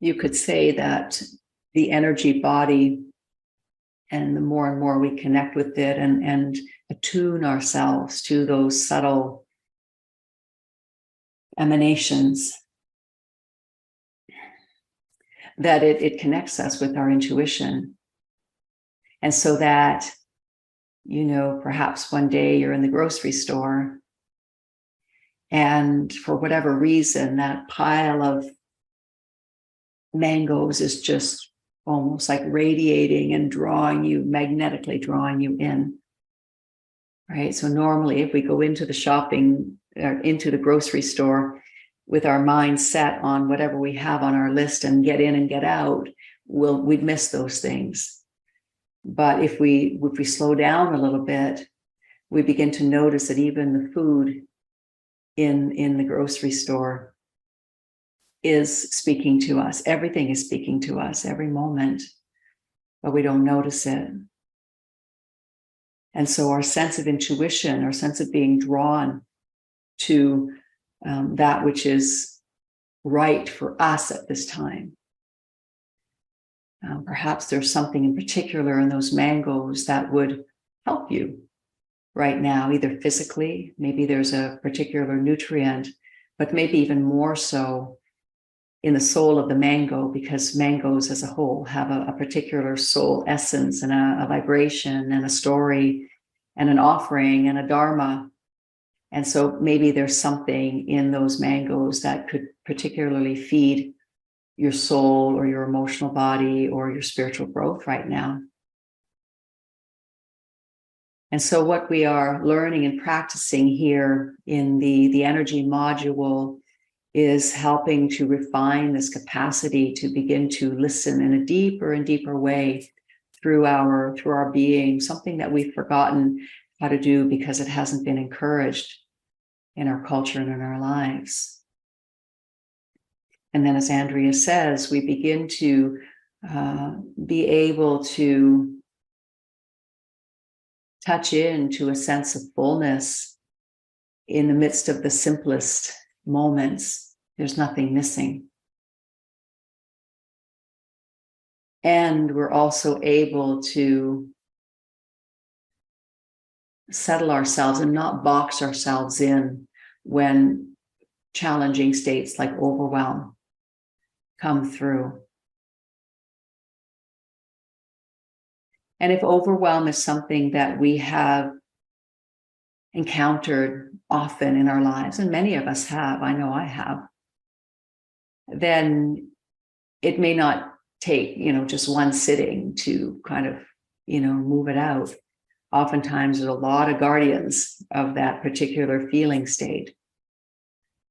you could say that the energy body, and the more and more we connect with it and attune ourselves to those subtle emanations, that it connects us with our intuition. And so that, perhaps one day you're in the grocery store and for whatever reason, that pile of mangoes is just almost like radiating and magnetically drawing you in, right? So normally if we go into the into the grocery store with our mind set on whatever we have on our list and get in and get out, we'd miss those things. But if we slow down a little bit, we begin to notice that even the food in the grocery store is speaking to us. Everything is speaking to us every moment, but we don't notice it. And so our sense of intuition, our sense of being drawn to that which is right for us at this time. Perhaps there's something in particular in those mangoes that would help you right now, either physically, maybe there's a particular nutrient, but maybe even more so in the soul of the mango, because mangoes as a whole have a particular soul essence and a vibration and a story and an offering and a dharma. And so maybe there's something in those mangoes that could particularly feed your soul or your emotional body or your spiritual growth right now. And so what we are learning and practicing here in the energy module is helping to refine this capacity to begin to listen in a deeper and deeper way through our being, something that we've forgotten how to do because it hasn't been encouraged in our culture and in our lives. And then, as Andrea says, we begin to be able to touch into a sense of fullness in the midst of the simplest moments. There's nothing missing. And we're also able to settle ourselves and not box ourselves in when challenging states like overwhelm come through. And if overwhelm is something that we have encountered often in our lives, and many of us have, I know I have, then it may not take, just one sitting to kind of, move it out. Oftentimes there's a lot of guardians of that particular feeling state.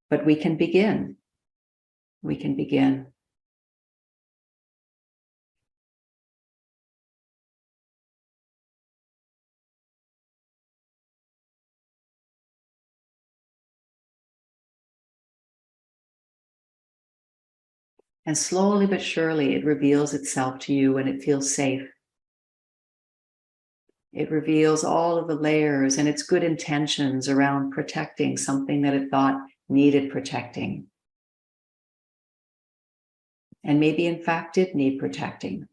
But we can begin. We can begin. And slowly but surely, it reveals itself to you when it feels safe. It reveals all of the layers and its good intentions around protecting something that it thought needed protecting. And maybe, in fact, did need protecting.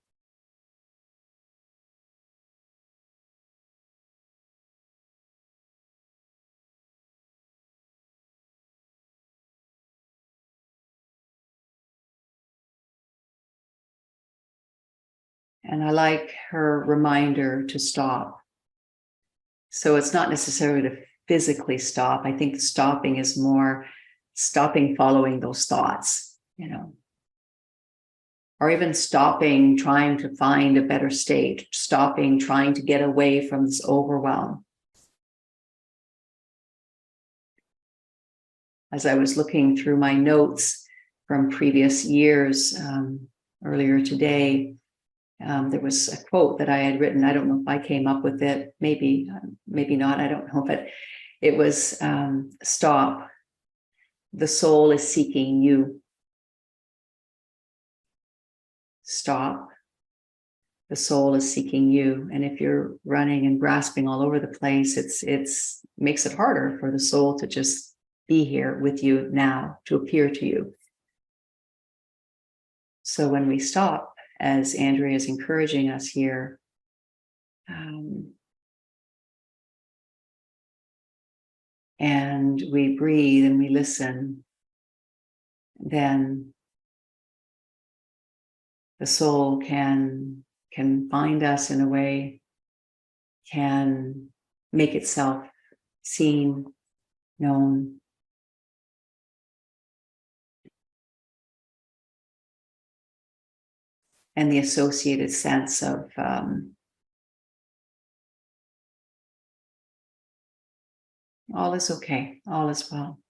And I like her reminder to stop. So it's not necessarily to physically stop. I think stopping is more stopping following those thoughts, or even stopping trying to find a better state, stopping trying to get away from this overwhelm. As I was looking through my notes from previous years earlier today, there was a quote that I had written. I don't know if I came up with it, maybe not, I don't know, but it was stop. The soul is seeking you. Stop. The soul is seeking you. And if you're running and grasping all over the place, it's makes it harder for the soul to just be here with you now, to appear to you. So when we stop, as Andrea is encouraging us here, and we breathe and we listen, then the soul can find us in a way, can make itself seen, known. And the associated sense of all is okay, all is well.